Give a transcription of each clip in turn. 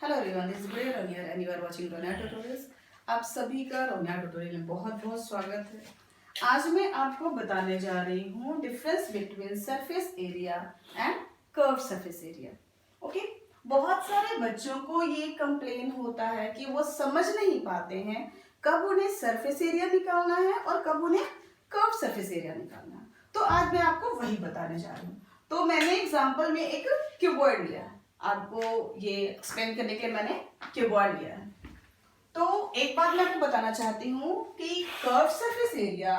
Hello everyone, this is great Ronia and you are watching Ronia tutorials. आप सभी का रोनिया tutorial में बहुत बहुत स्वागत है। आज मैं आपको बताने जा रही हूँ difference between surface area and curve surface area. Okay, बहुत सारे बच्चों को ये कंप्लेन होता है कि वो समझ नहीं पाते हैं कब उन्हें सरफेस एरिया निकालना है और कब उन्हें कर्व सरफेस एरिया निकालना है। तो आज मैं आपको वही बताने जा रही हूँ। तो मैंने एग्जाम्पल में एक क्यूबॉइड लिया है, आपको ये एक्सप्लेन करने के लिए मैंने क्यूबॉइड लिया है। तो एक बात मैं आपको बताना चाहती हूँ कि curve surface area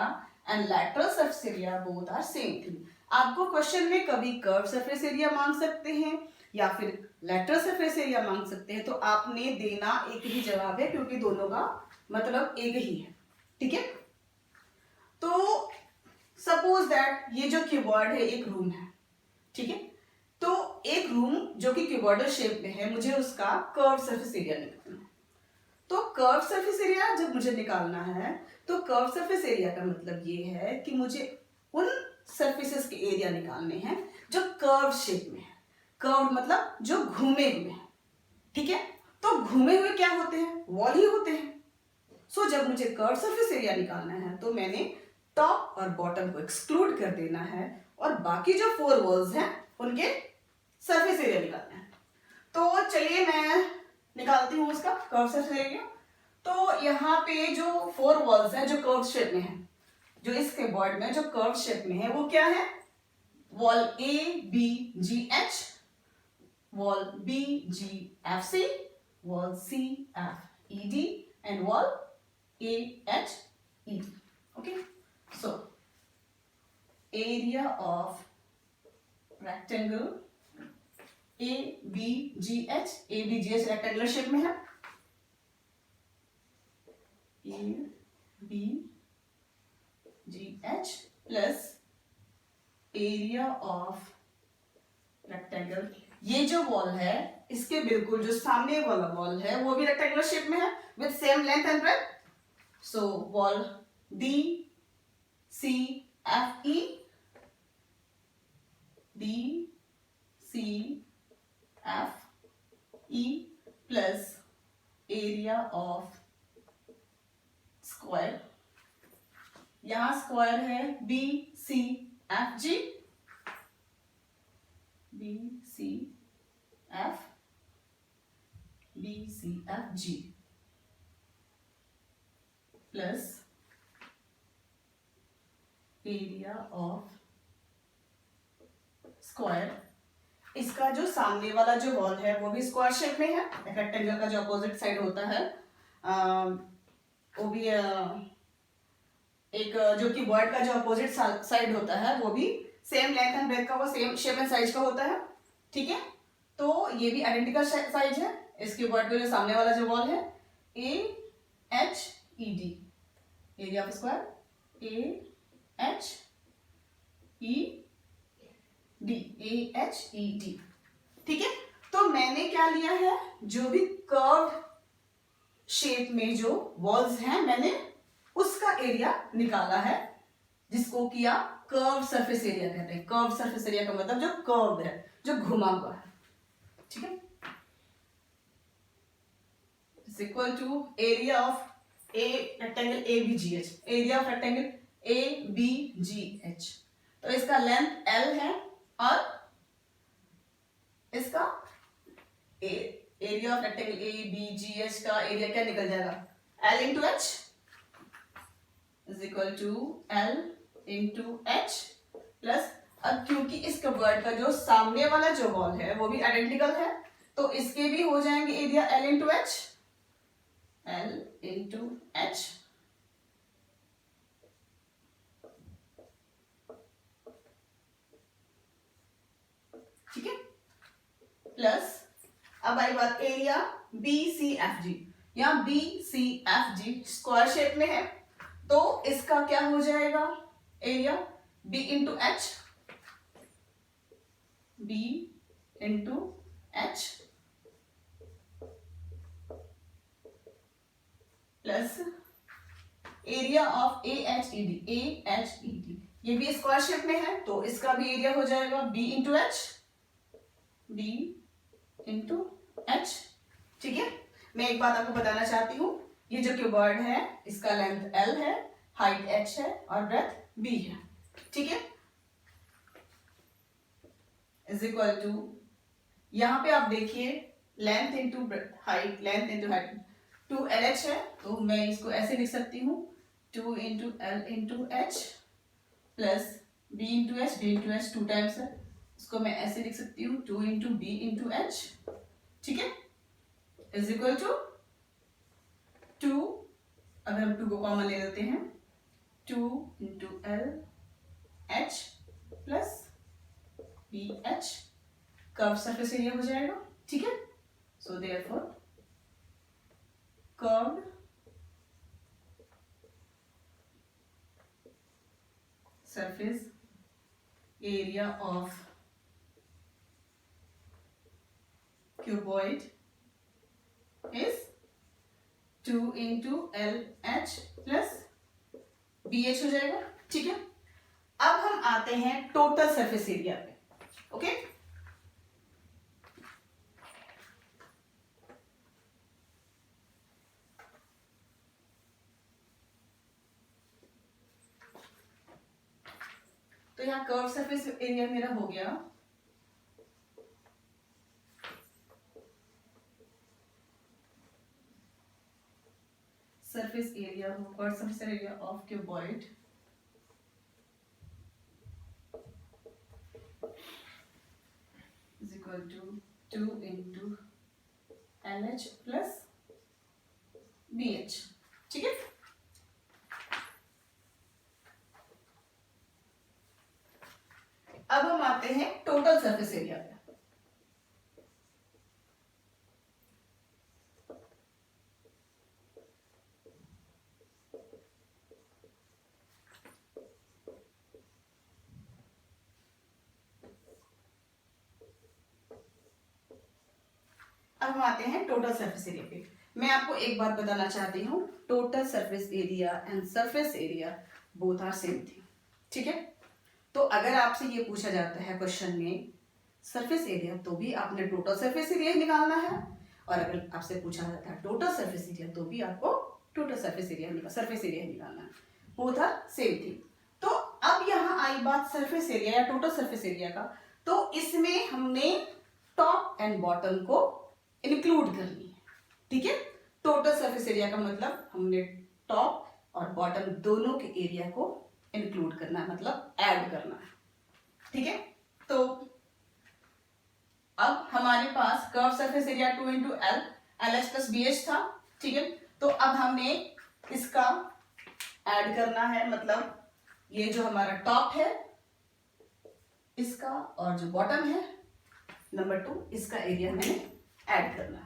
and lateral surface area both are same thing. आपको क्वेश्चन में कभी कर्व सरफेस एरिया मांग सकते हैं या फिर लैटरल सरफेस एरिया मांग सकते हैं, तो आपने देना एक ही जवाब है क्योंकि दोनों का मतलब एक ही है। ठीक है, तो सपोज दैट ये जो क्यूबॉइड है एक रूम है। ठीक है, तो एक रूम जो कि क्यूबॉइडल शेप में है, मुझे उसका कर्व सरफेस एरिया निकालना है। तो कर्व सरफेस एरिया जब मुझे निकालना है तो कर्व सरफेस एरिया का मतलब ये है कि मुझे उन सरफेसेस के एरिया निकालने हैं जो कर्व शेप में है। कर्व मतलब जो घूमे हुए हैं। ठीक है, तो घूमे हुए क्या होते हैं? वॉल ही होते हैं। सो जब मुझे कर्व सरफेस एरिया निकालना है तो मैंने टॉप और बॉटम को एक्सक्लूड कर देना है और बाकी जो फोर वॉल्स हैं उनके सरफेस एरिया निकालना है। तो चलिए मैं निकालती हूँ उसका कर्व सरफेस एरिया। तो यहाँ पे जो फोर वॉल्स हैं जो कर्व शेप में है, जो इस क्यूबॉइड में जो कर्व शेप में है वो क्या है? Wall A B G H, wall B G F C, wall C F E D and wall A H E D. Okay, so area of rectangle A B G H, A B G H rectangular shape में है, A B G H plus area of rectangle. ये जो wall है इसके बिल्कुल जो सामने वाला वॉल है वो भी रेक्टेंगुलर शेप में है with same length and breadth. So wall D C F E, D C F E plus area of square. यहां स्क्वायर है B C F G, B C F, B C F G plus area of square. इसका जो सामने वाला जो wall है वो भी स्क्वायर शेप में है, रेक्टेंगल का जो अपोजिट साइड होता है वो भी एक जो कि वर्ड का जो अपोजिट साइड होता है वो भी सेम लेंथ एंड ब्रेथ का, वो सेम शेप एंड साइज का होता है। ठीक है, तो ये भी आइडेंटिकल साइज है। इसके वर्ड का जो सामने वाला जो वॉल है ए H E D, area of square A H E D, A H E D. ठीक है, तो मैंने क्या लिया है, जो भी कर्व शेप में जो वॉल्स हैं मैंने उसका एरिया निकाला है, जिसको किया कर्व सरफेस एरिया कहते हैं। कर्व सरफेस एरिया का मतलब जो कर्व है, जो घुमा हुआ है। ठीक है, is equal to area of a rectangle A B G H, area of rectangle A B G H. तो इसका लेंथ एल है और इसका area of rectangle A B G H का एरिया क्या निकल जाएगा? L into H is equal to L into H plus, अब क्योंकि इस कवर्ड का जो सामने वाला जो वॉल है वो भी आइडेंटिकल है तो इसके भी हो जाएंगे area L into H, L into H ठीक है, प्लस अब आई बात area B C F G. यहाँ B C F G square shape में है तो इसका क्या हो जाएगा? Area B into H, B into H plus area of A H E D, A H E D. ये भी स्क्वायर शेप में है तो इसका भी एरिया हो जाएगा B into H, B into H मैं एक बात आपको बताना चाहती हूँ, ये जो क्यूबॉइड है इसका लेंथ L है, हाइट h है और ब्रेथ b है, ठीक है। इज इक्वल टू, यहाँ पे आप देखिए length into height, length into height 2LH है, तो मैं इसको ऐसे लिख सकती हूँ 2 into L into H plus b into H, b into H 2 times है, इसको मैं ऐसे लिख सकती हूँ 2 इंटू b इंटू एच, ठीक है, इज इक्वल टू 2, अगर हम 2 को कॉमन ले लेते हैं 2 into L H plus B H, curve surface area हो जाएगा, ठीक है। So therefore curve surface area of cuboid is 2 into L H plus B H हो जाएगा, ठीक है। अब हम आते हैं टोटल सरफेस एरिया पे, ओके। तो यहाँ कर्व सरफेस एरिया मेरा हो गया surface area or surface area of cuboid is equal to 2 into LH plus BH, ठीक है। अब हम आते हैं टोटल सरफेस एरिया पे। अब हम आते हैं टोटल सरफेस एरिया पे। मैं आपको एक बात बताना चाहती हूँ, total surface area and surface area both are same thing, ठीक है। तो अगर आपसे ये पूछा जाता है क्वेश्चन में सरफेस एरिया, तो भी आपने टोटल सरफेस एरिया निकालना है, और अगर आपसे पूछा जाता है टोटल सरफेस एरिया, तो भी आपको टोटल सरफेस एरिया निकालना है, बोथ आर सेम थिंग। तो अब यहाँ आई बात सरफेस एरिया या टोटल सरफेस एरिया का, तो इसमें हमने टॉप एंड बॉटम को इंक्लूड करनी है, ठीक है। टोटल सरफेस एरिया का मतलब हमने टॉप और बॉटम दोनों के एरिया को इंक्लूड करना है, मतलब ऐड करना है, ठीक है। तो अब हमारे पास curve surface area 2 into L H plus B H था, ठीक है। तो अब हमने इसका ऐड करना है, मतलब ये जो हमारा टॉप है इसका और जो बॉटम है नंबर 2, इसका एरिया मैंने ऐड करना है।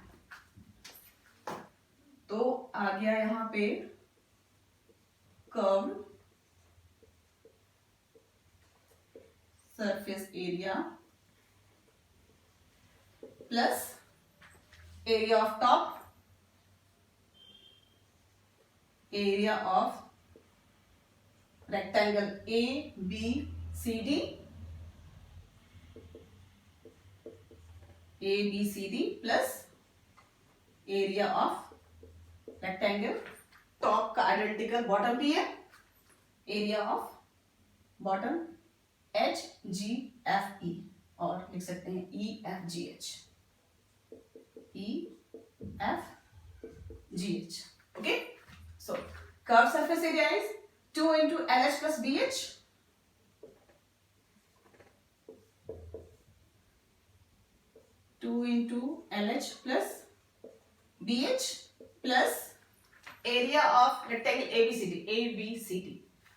तो आ गया यहां पे curve surface area plus area of top, area of rectangle A B C D, A B C D plus area of rectangle top का आइडेंटिकल बॉटम भी है, area of bottom H G F E, और लिख सकते हैं E F G H, E F G H, okay. So curve surface area is 2 into LH plus BH, LH plus BH plus area of rectangle ABCD,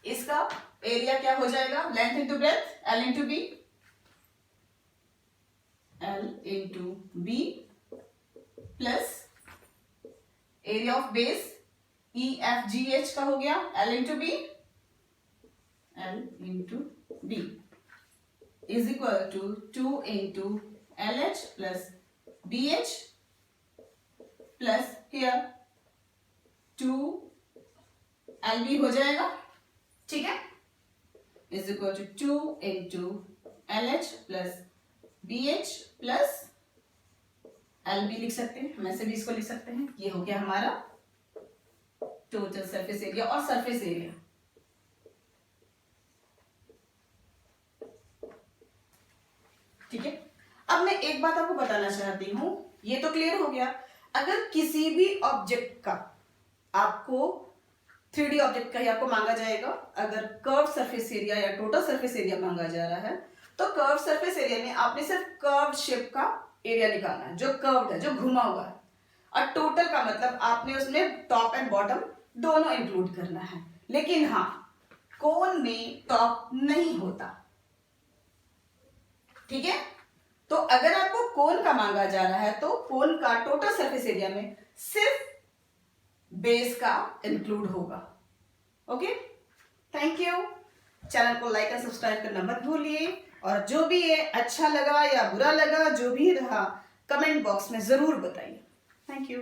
इसका area क्या हो जाएगा, length into breadth L into B plus area of base EFGH का हो गया L into B is equal to 2 into LH plus BH plus here 2 LB हो जाएगा, ठीक है, is equal to 2 into LH plus BH plus L भी लिख सकते हैं, हम ऐसे भी इसको लिख सकते हैं। ये हो गया हमारा टोटल सरफेस एरिया और सरफेस एरिया। ठीक है, अब मैं एक बात आपको बताना चाहती हूं, ये तो क्लियर हो गया, अगर किसी भी ऑब्जेक्ट का आपको 3D ऑब्जेक्ट का ही आपको मांगा जाएगा, अगर कर्व सरफेस एरिया या टोटल सरफेस एरिया मांगा जा रहा है, तो कर्व सरफेस एरिया में आपने सिर्फ कर्व शेप का एरिया निकालना है, जो कर्व्ड है, जो घुमा हुआ है। और टोटल का मतलब आपने उसमें टॉप एंड बॉटम दोनों इंक्लूड करना है। लेकिन हाँ, कोन में टॉप नहीं होता। ठीक है, तो अगर आपको कोन का मांगा जा रहा है तो कोन का टोटल सरफेस एरिया में सिर्फ बेस का इंक्लूड होगा। Okay, thank you. चैनल को लाइक एंड सब्सक्राइब करना मत भूलिए, और जो भी ये अच्छा लगा या बुरा लगा, जो भी रहा, कमेंट बॉक्स में जरूर बताइए। Thank you.